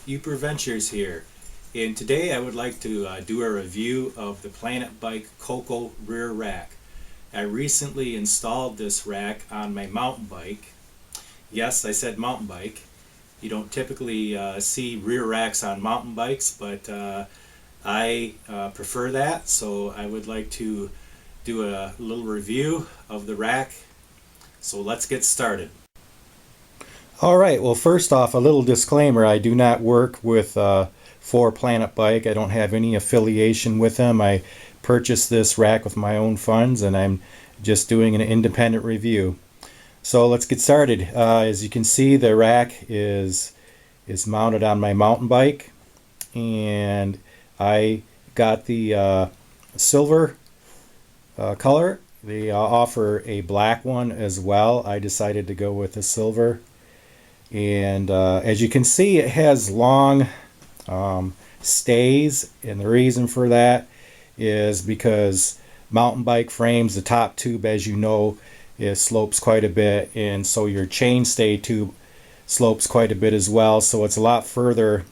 Uper Ventures here, and today I would like to do a review of the Planet Bike K.O.K.O rear rack. I recently installed this rack on my mountain bike. Yes, I said mountain bike. You don't typically see rear racks on mountain bikes, but I prefer that, so I would like to do a little review of the rack. So let's get started. All right, well, first off, a little disclaimer. I do not work with for Planet Bike. I don't have any affiliation with them. I purchased this rack with my own funds, and I'm just doing an independent review. So let's get started. As you can see, the rack is mounted on my mountain bike, and I got the silver color. They offer a black one as well. I decided to go with the silver. And as you can see, it has long stays, and the reason for that is because mountain bike frames, the top tube, as you know, it slopes quite a bit, and so your chainstay tube slopes quite a bit as well, so it's a lot further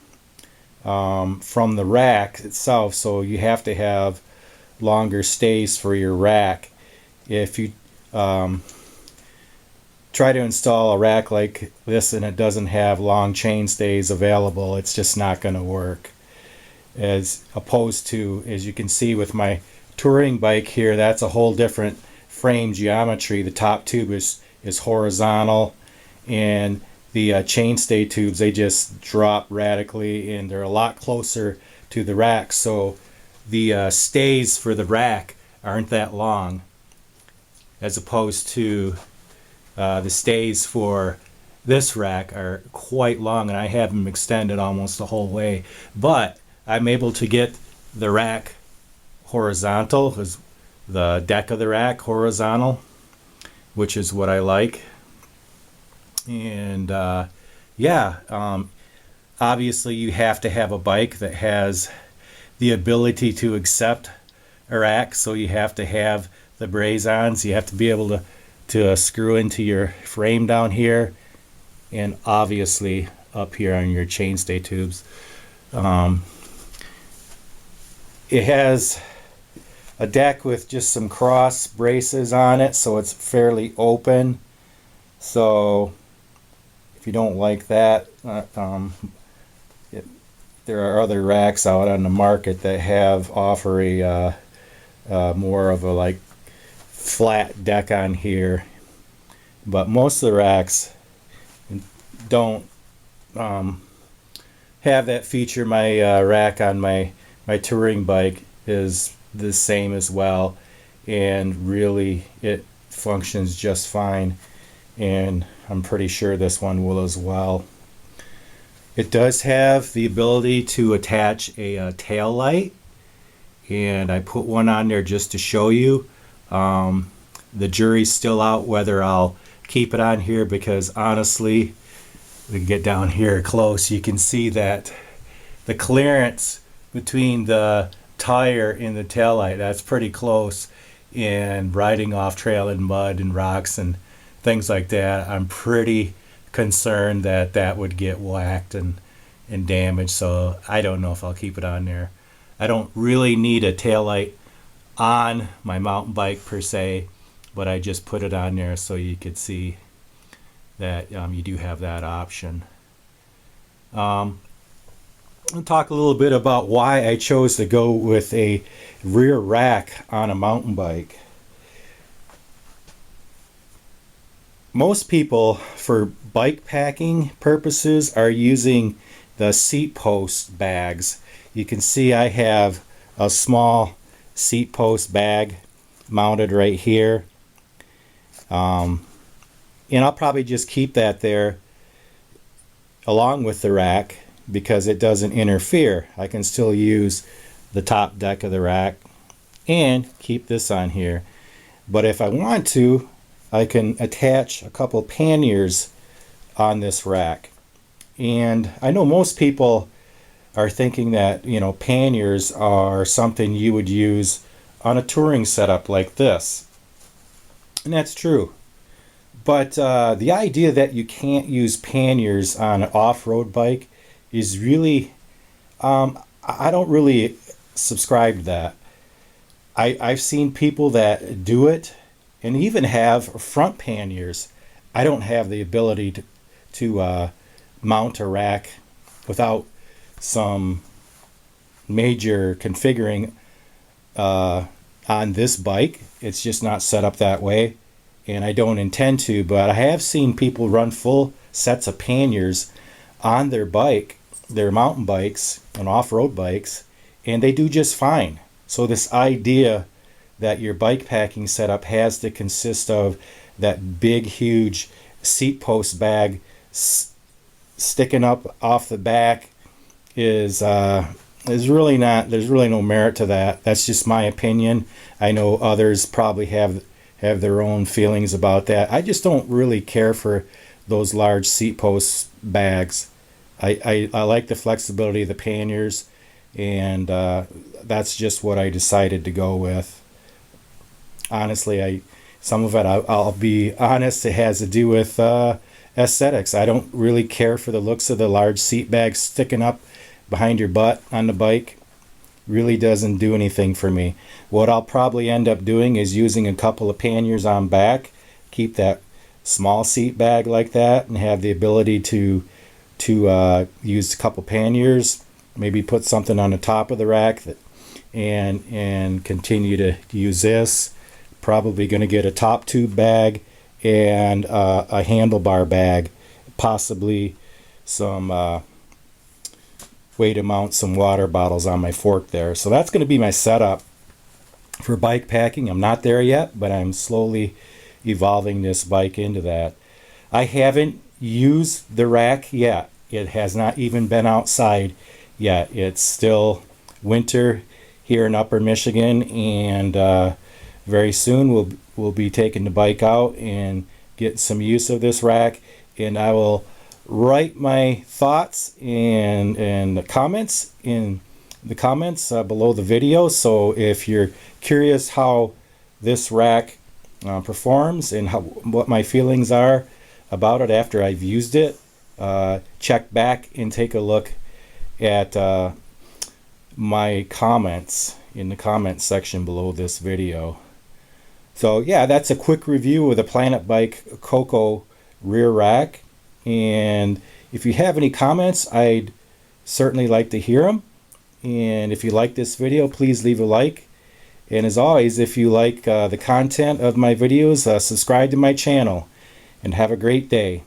from the rack itself, so you have to have longer stays for your rack. If you try to install a rack like this and it doesn't have long chain stays available, it's just not going to work. As opposed to, as you can see with my touring bike here, that's a whole different frame geometry. The top tube is horizontal, and the chainstay tubes, they just drop radically, and they're a lot closer to the rack, so the stays for the rack aren't that long, as opposed to the stays for this rack are quite long, and I have them extended almost the whole way. But I'm able to get the rack horizontal, is the deck of the rack horizontal, which is what I like. And obviously you have to have a bike that has the ability to accept a rack, so you have to have the braze-ons. You have to be able to screw into your frame down here, and obviously up here on your chainstay tubes. It has a deck with just some cross braces on it, so it's fairly open. So if you don't like that, there are other racks out on the market that offer a more of a like flat deck on here, but most of the racks don't have that feature. My rack on my touring bike is the same as well, and really it functions just fine, and I'm pretty sure this one will as well. It does have the ability to attach a tail light, and I put one on there just to show you. The jury's still out whether I'll keep it on here, because honestly, we can get down here close, you can see that the clearance between the tire and the taillight, that's pretty close, and riding off trail in mud and rocks and things like that, I'm pretty concerned that that would get whacked and damaged, so I don't know if I'll keep it on there. I don't really need a taillight on my mountain bike per se, but I just put it on there so you could see that you do have that option. I'll talk a little bit about why I chose to go with a rear rack on a mountain bike. Most people, for bike packing purposes, are using the seat post bags. You can see I have a small seat post bag mounted right here, and I'll probably just keep that there along with the rack because it doesn't interfere. I can still use the top deck of the rack and keep this on here, but if I want to, I can attach a couple panniers on this rack. And I know most people are thinking that, panniers are something you would use on a touring setup like this. And that's true. But the idea that you can't use panniers on an off-road bike is really, I don't really subscribe to that. I've seen people that do it and even have front panniers. I don't have the ability to mount a rack without some major configuring on this bike. It's just not set up that way, and I don't intend to, but I have seen people run full sets of panniers on their bike, their mountain bikes and off-road bikes, and they do just fine. So this idea that your bike packing setup has to consist of that big huge seat post bag sticking up off the back is really not, there's really no merit to that. That's just my opinion. I know others probably have their own feelings about that. I just don't really care for those large seat post bags. I like the flexibility of the panniers, and that's just what I decided to go with. Honestly, some of it, I'll be honest, it has to do with aesthetics. I don't really care for the looks of the large seat bags sticking up behind your butt on the bike. Really doesn't do anything for me. What I'll probably end up doing is using a couple of panniers on back, keep that small seat bag like that, and have the ability to use a couple panniers, maybe put something on the top of the rack and continue to use this. Probably going to get a top tube bag and a handlebar bag, possibly some way to mount some water bottles on my fork there. So that's going to be my setup for bike packing. I'm not there yet, but I'm slowly evolving this bike into that. I haven't used the rack yet. It has not even been outside yet. It's still winter here in Upper Michigan, and very soon we'll be taking the bike out and get some use of this rack, and I will write my thoughts and the comments in the comments below the video. So if you're curious how this rack performs and what my feelings are about it after I've used it, check back and take a look at my comments in the comments section below this video. So yeah, that's a quick review of the Planet Bike K.O.K.O rear rack. And if you have any comments, I'd certainly like to hear them. And if you like this video, please leave a like. And as always, if you like the content of my videos, subscribe to my channel. And have a great day.